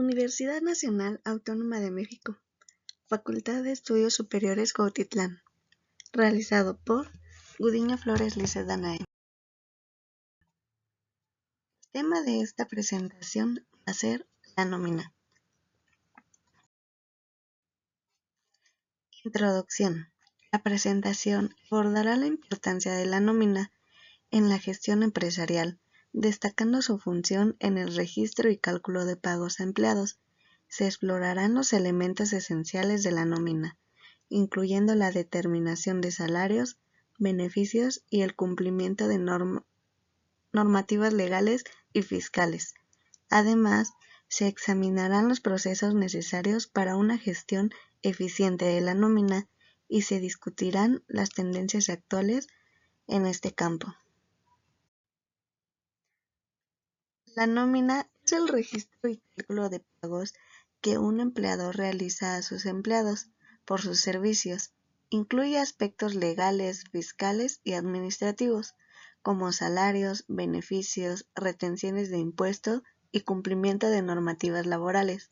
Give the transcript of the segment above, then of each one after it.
Universidad Nacional Autónoma de México, Facultad de Estudios Superiores Cuautitlán, realizado por Gudiño Flores Lizeth Danae. El tema de esta presentación va a ser la nómina. Introducción. La presentación abordará la importancia de la nómina en la gestión empresarial, destacando su función en el registro y cálculo de pagos a empleados. Se explorarán los elementos esenciales de la nómina, incluyendo la determinación de salarios, beneficios y el cumplimiento de normativas legales y fiscales. Además, se examinarán los procesos necesarios para una gestión eficiente de la nómina y se discutirán las tendencias actuales en este campo. La nómina es el registro y cálculo de pagos que un empleador realiza a sus empleados por sus servicios. Incluye aspectos legales, fiscales y administrativos, como salarios, beneficios, retenciones de impuestos y cumplimiento de normativas laborales.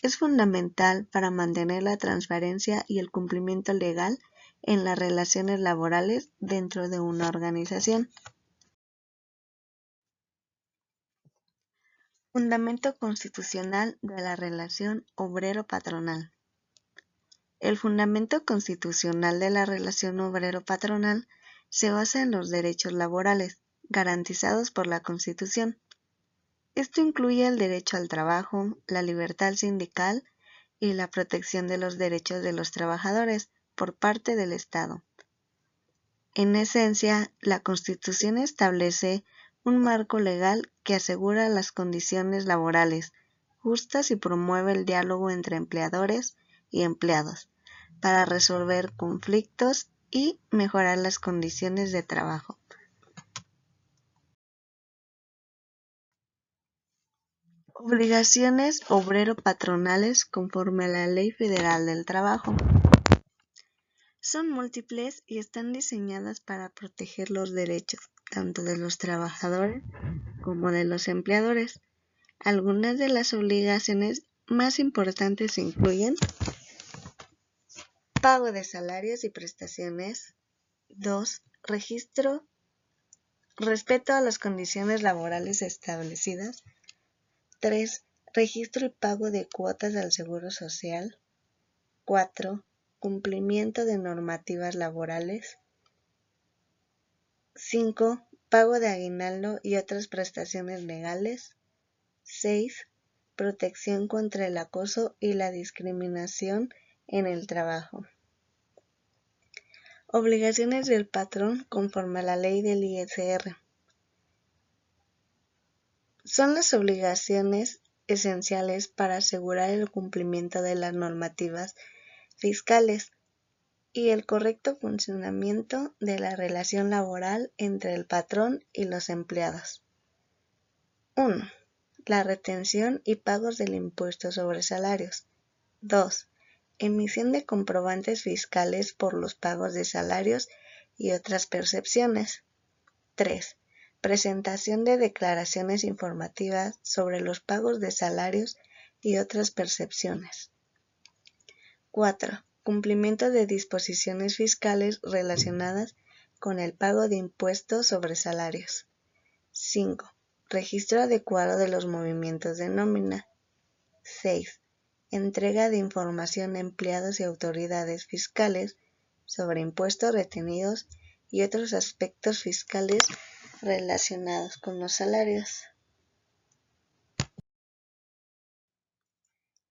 Es fundamental para mantener la transparencia y el cumplimiento legal en las relaciones laborales dentro de una organización. Fundamento constitucional de la relación obrero-patronal. El fundamento constitucional de la relación obrero-patronal se basa en los derechos laborales, garantizados por la Constitución. Esto incluye el derecho al trabajo, la libertad sindical y la protección de los derechos de los trabajadores por parte del Estado. En esencia, la Constitución establece un marco legal que asegura las condiciones laborales justas y promueve el diálogo entre empleadores y empleados para resolver conflictos y mejorar las condiciones de trabajo. Obligaciones obrero-patronales conforme a la Ley Federal del Trabajo. Son múltiples y están diseñadas para proteger los derechos tanto de los trabajadores como de los empleadores. Algunas de las obligaciones más importantes incluyen pago de salarios y prestaciones. 2. Respeto a las condiciones laborales establecidas. 3. Registro y pago de cuotas al Seguro Social. 4. Cumplimiento de normativas laborales. 5. Pago de aguinaldo y otras prestaciones legales. 6. Protección contra el acoso y la discriminación en el trabajo. Obligaciones del patrón conforme a la ley del ISR. Son las obligaciones esenciales para asegurar el cumplimiento de las normativas fiscales y el correcto funcionamiento de la relación laboral entre el patrón y los empleados. 1. La retención y pagos del impuesto sobre salarios. 2. Emisión de comprobantes fiscales por los pagos de salarios y otras percepciones. 3. Presentación de declaraciones informativas sobre los pagos de salarios y otras percepciones. 4. Cumplimiento de disposiciones fiscales relacionadas con el pago de impuestos sobre salarios. 5. Registro adecuado de los movimientos de nómina. 6. Entrega de información a empleados y autoridades fiscales sobre impuestos retenidos y otros aspectos fiscales relacionados con los salarios.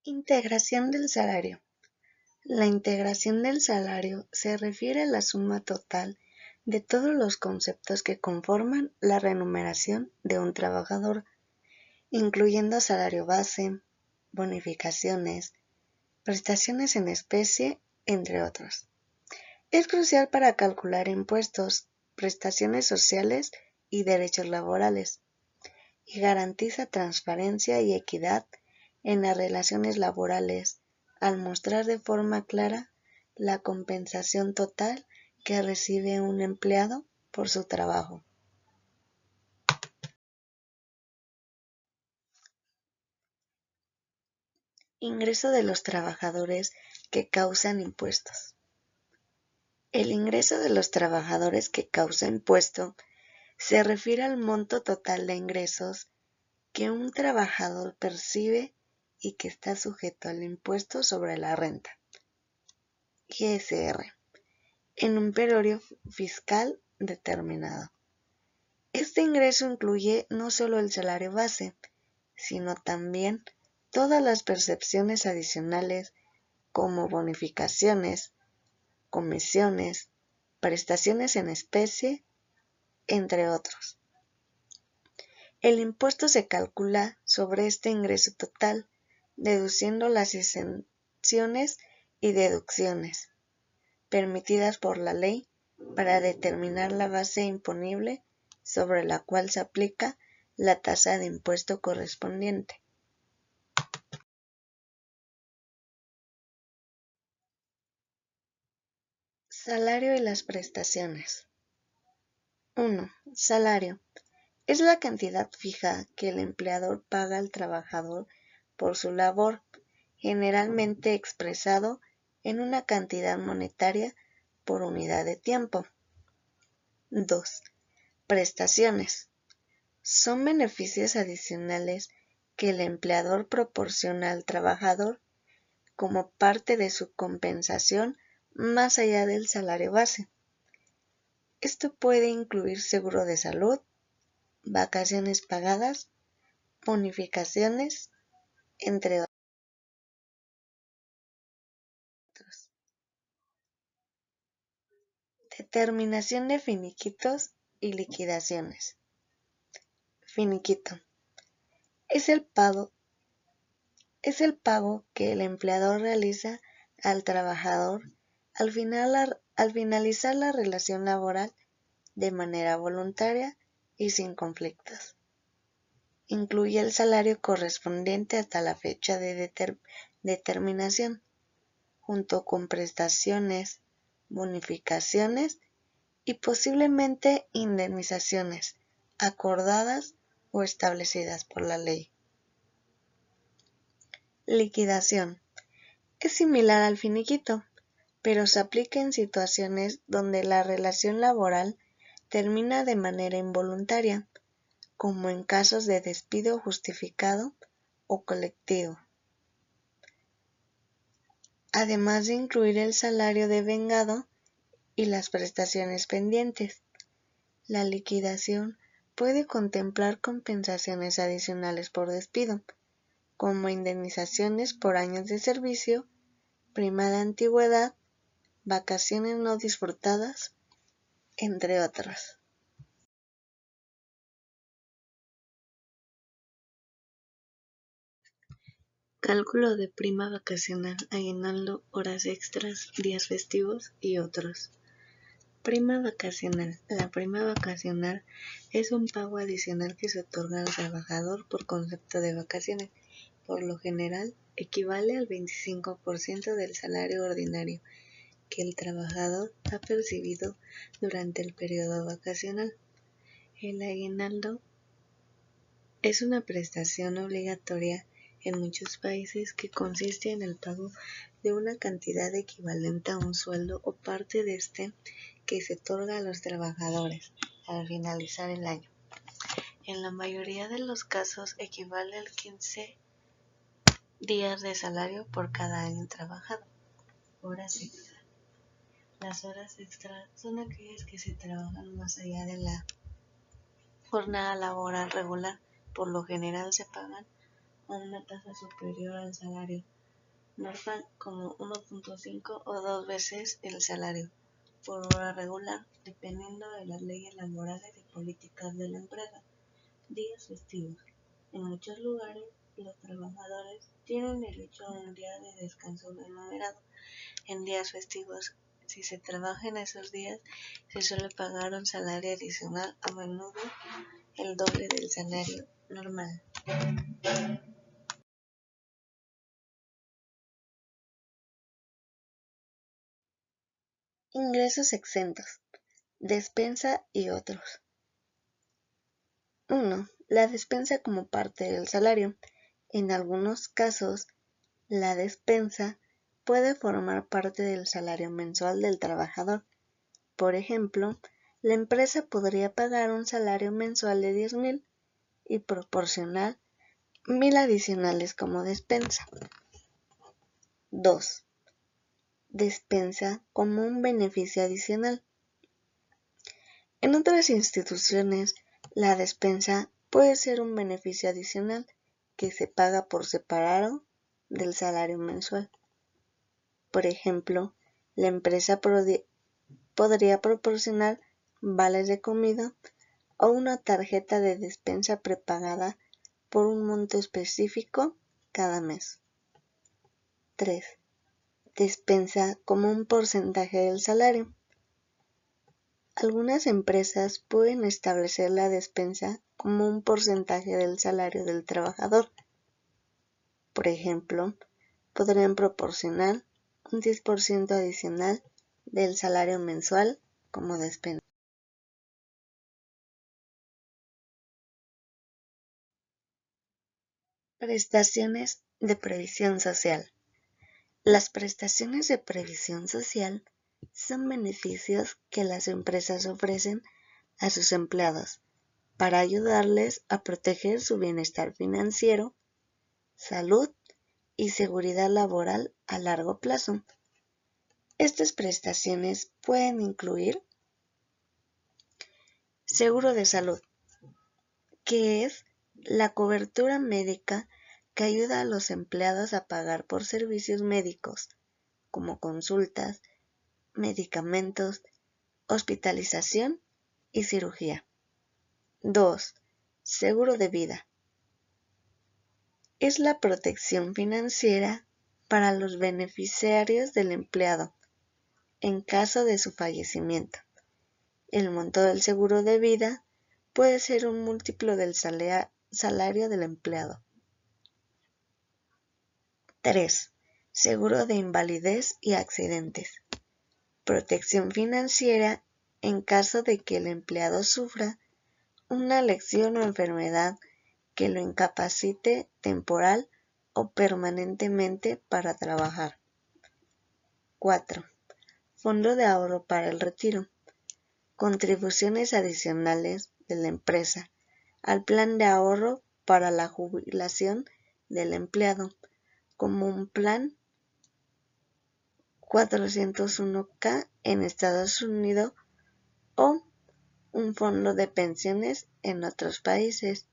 Integración del salario. La integración del salario se refiere a la suma total de todos los conceptos que conforman la remuneración de un trabajador, incluyendo salario base, bonificaciones, prestaciones en especie, entre otros. Es crucial para calcular impuestos, prestaciones sociales y derechos laborales, y garantiza transparencia y equidad en las relaciones laborales al mostrar de forma clara la compensación total que recibe un empleado por su trabajo. Ingreso de los trabajadores que causan impuestos. El ingreso de los trabajadores que causa impuesto se refiere al monto total de ingresos que un trabajador percibe y que está sujeto al impuesto sobre la renta, ISR, en un periodo fiscal determinado. Este ingreso incluye no solo el salario base, sino también todas las percepciones adicionales como bonificaciones, comisiones, prestaciones en especie, entre otros. El impuesto se calcula sobre este ingreso total, deduciendo las exenciones y deducciones permitidas por la ley para determinar la base imponible sobre la cual se aplica la tasa de impuesto correspondiente. Salario y las prestaciones. 1. Salario. Es la cantidad fija que el empleador paga al trabajador por su labor, generalmente expresado en una cantidad monetaria por unidad de tiempo. 2. Prestaciones. Son beneficios adicionales que el empleador proporciona al trabajador como parte de su compensación más allá del salario base. Esto puede incluir seguro de salud, vacaciones pagadas, bonificaciones, entre otros. Determinación de finiquitos y liquidaciones. Finiquito. Es el pago que el empleador realiza al trabajador al finalizar la relación laboral de manera voluntaria y sin conflictos. Incluye el salario correspondiente hasta la fecha de determinación, junto con prestaciones, bonificaciones y posiblemente indemnizaciones acordadas o establecidas por la ley. Liquidación. Es similar al finiquito, pero se aplica en situaciones donde la relación laboral termina de manera involuntaria, como en casos de despido justificado o colectivo. Además de incluir el salario devengado y las prestaciones pendientes. La liquidación puede contemplar compensaciones adicionales por despido, como indemnizaciones por años de servicio, prima de antigüedad, vacaciones no disfrutadas, entre otros. Cálculo de prima vacacional, aguinaldo, horas extras, días festivos y otros. Prima vacacional. La prima vacacional es un pago adicional que se otorga al trabajador por concepto de vacaciones. Por lo general, equivale al 25% del salario ordinario que el trabajador ha percibido durante el periodo vacacional. El aguinaldo es una prestación obligatoria en muchos países que consiste en el pago de una cantidad equivalente a un sueldo o parte de este que se otorga a los trabajadores al finalizar el año. En la mayoría de los casos equivale al 15 días de salario por cada año trabajado. Horas extra. Las horas extra son aquellas que se trabajan más allá de la jornada laboral regular. Por lo general se pagan a una tasa superior al salario normal, como 1.5 o 2 veces el salario por hora regular, dependiendo de las leyes laborales y políticas de la empresa. Días festivos. En muchos lugares, los trabajadores tienen derecho a un día de descanso remunerado. En días festivos, si se trabaja en esos días, se suele pagar un salario adicional, a menudo el doble del salario normal. Ingresos exentos, despensa y otros. 1. La despensa como parte del salario. En algunos casos, La despensa puede formar parte del salario mensual del trabajador. Por ejemplo, la empresa podría pagar un salario mensual de 10,000 y proporcionar 1,000 adicionales como despensa. 2. Despensa como un beneficio adicional. En otras instituciones, la despensa puede ser un beneficio adicional que se paga por separado del salario mensual. Por ejemplo, la empresa podría proporcionar vales de comida o una tarjeta de despensa prepagada por un monto específico cada mes. 3. Despensa como un porcentaje del salario. Algunas empresas pueden establecer la despensa como un porcentaje del salario del trabajador. Por ejemplo, podrían proporcionar un 10% adicional del salario mensual como despensa. Prestaciones de previsión social. Las prestaciones de previsión social son beneficios que las empresas ofrecen a sus empleados para ayudarles a proteger su bienestar financiero, salud y seguridad laboral a largo plazo. Estas prestaciones pueden incluir seguro de salud, que es la cobertura médica que ayuda a los empleados a pagar por servicios médicos, como consultas, medicamentos, hospitalización y cirugía. 2. Seguro de vida. Es la protección financiera para los beneficiarios del empleado en caso de su fallecimiento. El monto del seguro de vida puede ser un múltiplo del salario del empleado. 3. Seguro de invalidez y accidentes. Protección financiera en caso de que el empleado sufra una lesión o enfermedad que lo incapacite temporal o permanentemente para trabajar. 4. Fondo de ahorro para el retiro. Contribuciones adicionales de la empresa al plan de ahorro para la jubilación del empleado, como un plan 401(k) en Estados Unidos o un fondo de pensiones en otros países.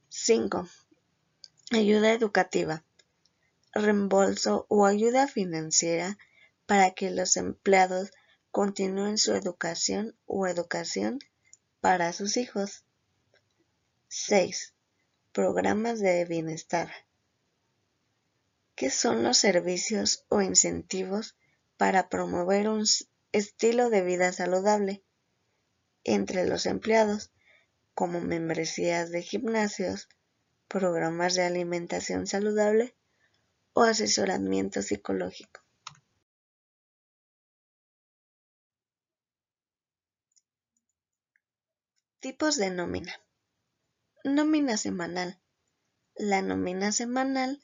5. Ayuda educativa. Reembolso o ayuda financiera para que los empleados continúen su educación o educación para sus hijos. 6. Programas de bienestar. ¿Qué son los servicios o incentivos para promover un estilo de vida saludable entre los empleados, como membresías de gimnasios, programas de alimentación saludable o asesoramiento psicológico? Tipos de nómina. Nómina semanal. La nómina semanal,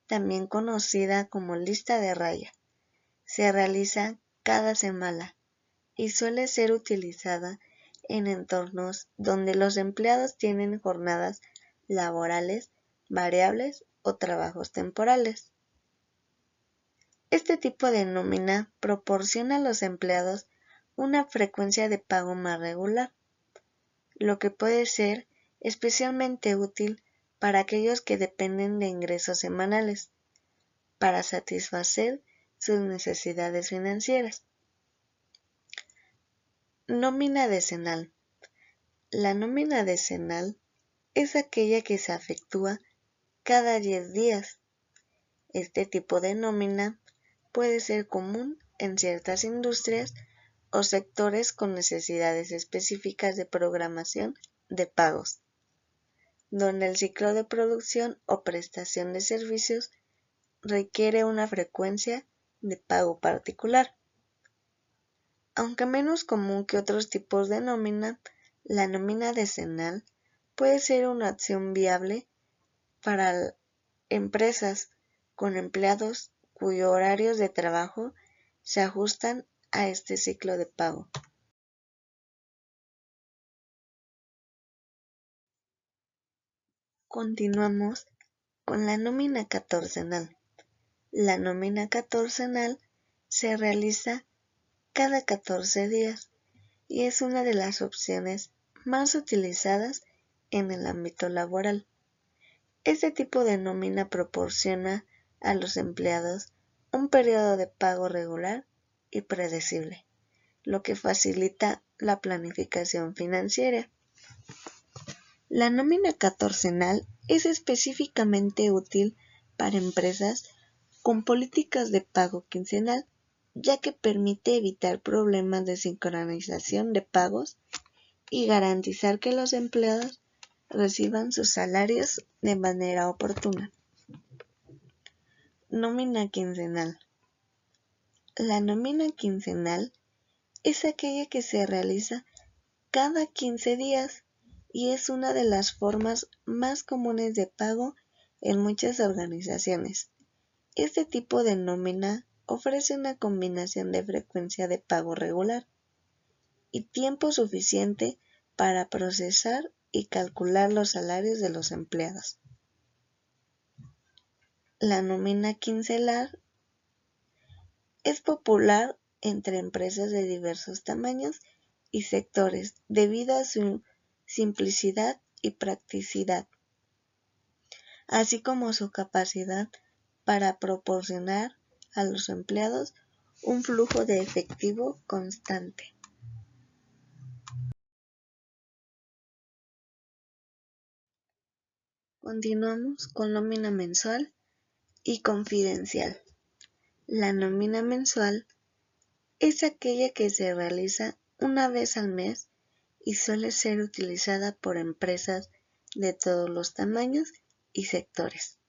también conocida como lista de raya, se realiza cada semana y suele ser utilizada en entornos donde los empleados tienen jornadas laborales variables o trabajos temporales. Este tipo de nómina proporciona a los empleados una frecuencia de pago más regular, lo que puede ser especialmente útil para aquellos que dependen de ingresos semanales para satisfacer sus necesidades financieras. Nómina decenal. La nómina decenal es aquella que se efectúa cada 10 días. Este tipo de nómina puede ser común en ciertas industrias o sectores con necesidades específicas de programación de pagos, donde el ciclo de producción o prestación de servicios requiere una frecuencia de pago particular. Aunque menos común que otros tipos de nómina, la nómina decenal puede ser una opción viable para empresas con empleados cuyos horarios de trabajo se ajustan a este ciclo de pago. Continuamos con la nómina catorcenal. La nómina catorcenal se realiza cada 14 días y es una de las opciones más utilizadas en el ámbito laboral. Este tipo de nómina proporciona a los empleados un periodo de pago regular y predecible, lo que facilita la planificación financiera. La nómina catorcenal es específicamente útil para empresas con políticas de pago quincenal, ya que permite evitar problemas de sincronización de pagos y garantizar que los empleados reciban sus salarios de manera oportuna. Nómina quincenal. La nómina quincenal es aquella que se realiza cada 15 días y es una de las formas más comunes de pago en muchas organizaciones. Este tipo de nómina ofrece una combinación de frecuencia de pago regular y tiempo suficiente para procesar y calcular los salarios de los empleados. La nómina quincenal es popular entre empresas de diversos tamaños y sectores debido a su simplicidad y practicidad, así como su capacidad para proporcionar a los empleados un flujo de efectivo constante. Continuamos con nómina mensual y confidencial. La nómina mensual es aquella que se realiza una vez al mes y suele ser utilizada por empresas de todos los tamaños y sectores.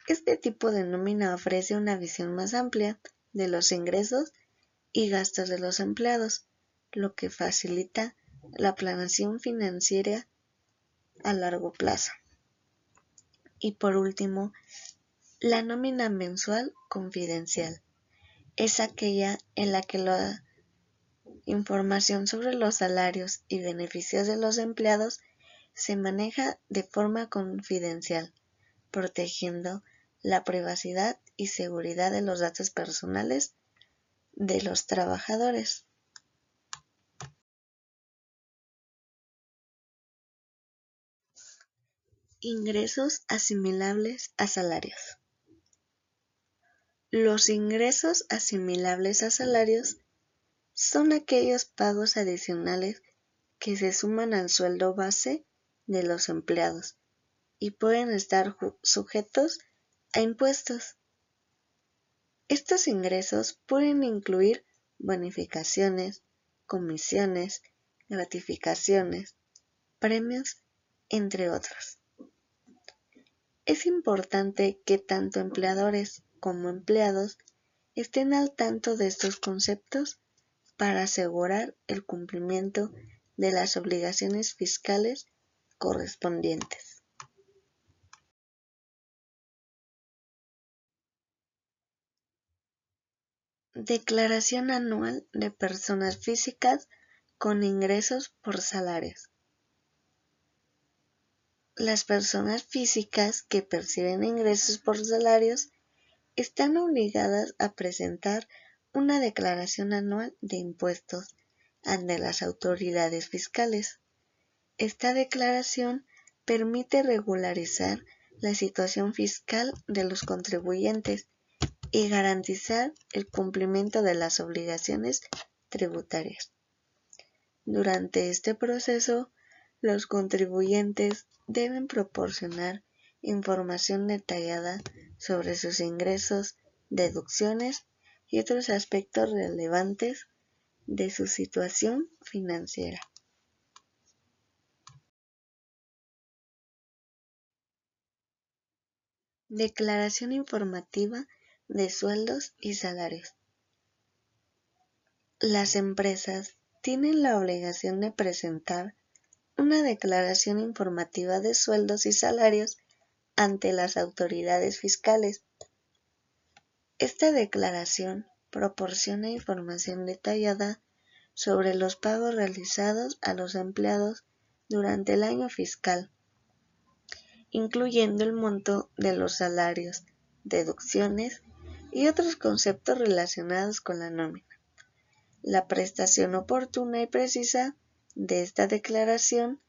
Este tipo de nómina ofrece una visión más amplia de los ingresos y gastos de los empleados, lo que facilita la planeación financiera a largo plazo. Y por último, la nómina mensual confidencial es aquella en la que la información sobre los salarios y beneficios de los empleados se maneja de forma confidencial, protegiendo la privacidad y seguridad de los datos personales de los trabajadores. Ingresos asimilables a salarios. Los ingresos asimilables a salarios son aquellos pagos adicionales que se suman al sueldo base de los empleados y pueden estar sujetos a impuestos. Estos ingresos pueden incluir bonificaciones, comisiones, gratificaciones, premios, entre otros. Es importante que tanto empleadores como empleados estén al tanto de estos conceptos para asegurar el cumplimiento de las obligaciones fiscales correspondientes. Declaración anual de personas físicas con ingresos por salarios. Las personas físicas que perciben ingresos por salarios están obligadas a presentar una declaración anual de impuestos ante las autoridades fiscales. Esta declaración permite regularizar la situación fiscal de los contribuyentes y garantizar el cumplimiento de las obligaciones tributarias. Durante este proceso, los contribuyentes deben proporcionar información detallada sobre sus ingresos, deducciones y otros aspectos relevantes de su situación financiera. Declaración informativa de sueldos y salarios. Las empresas tienen la obligación de presentar una declaración informativa de sueldos y salarios ante las autoridades fiscales. Esta declaración proporciona información detallada sobre los pagos realizados a los empleados durante el año fiscal, incluyendo el monto de los salarios, deducciones y otros conceptos relacionados con la nómina. La prestación oportuna y precisa de esta declaración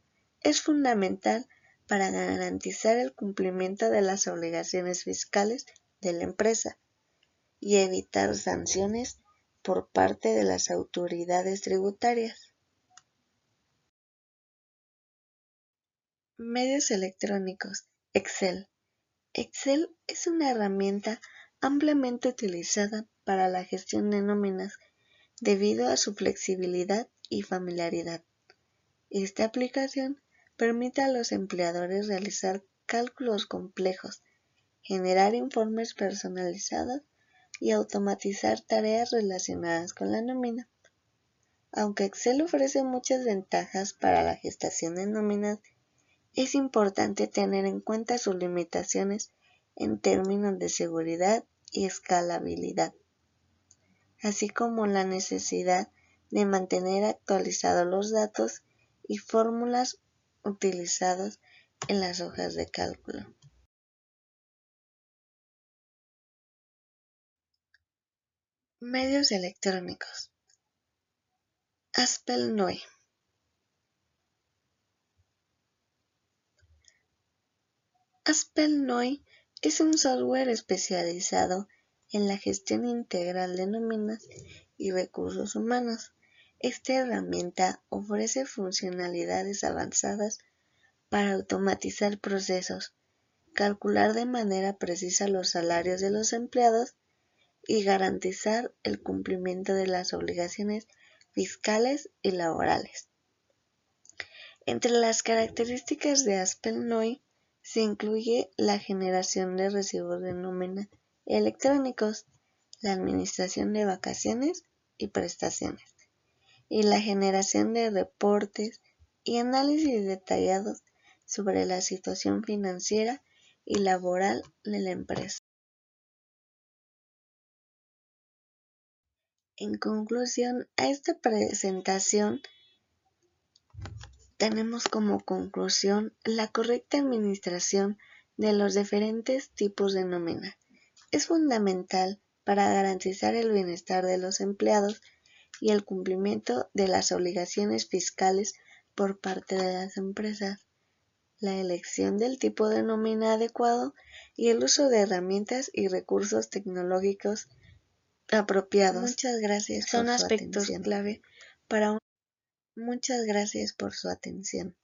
es fundamental para garantizar el cumplimiento de las obligaciones fiscales de la empresa y evitar sanciones por parte de las autoridades tributarias. Medios electrónicos. Excel. Excel es una herramienta ampliamente utilizada para la gestión de nóminas debido a su flexibilidad y familiaridad. Esta aplicación permite a los empleadores realizar cálculos complejos, generar informes personalizados y automatizar tareas relacionadas con la nómina. Aunque Excel ofrece muchas ventajas para la gestación de nóminas, es importante tener en cuenta sus limitaciones en términos de seguridad y escalabilidad, así como la necesidad de mantener actualizados los datos y fórmulas utilizados en las hojas de cálculo. Medios electrónicos. Aspel-NOI. Aspel-NOI es un software especializado en la gestión integral de nóminas y recursos humanos. Esta herramienta ofrece funcionalidades avanzadas para automatizar procesos, calcular de manera precisa los salarios de los empleados y garantizar el cumplimiento de las obligaciones fiscales y laborales. Entre las características de Aspel-NOI se incluye la generación de recibos de nómina electrónicos, la administración de vacaciones y prestaciones, y la generación de reportes y análisis detallados sobre la situación financiera y laboral de la empresa. En conclusión, a esta presentación tenemos como conclusión la correcta administración de los diferentes tipos de nómina. Es fundamental para garantizar el bienestar de los empleados y el cumplimiento de las obligaciones fiscales por parte de las empresas. La elección del tipo de nómina adecuado y el uso de herramientas y recursos tecnológicos apropiados. Muchas gracias. Son aspectos clave para un. Muchas gracias por su atención.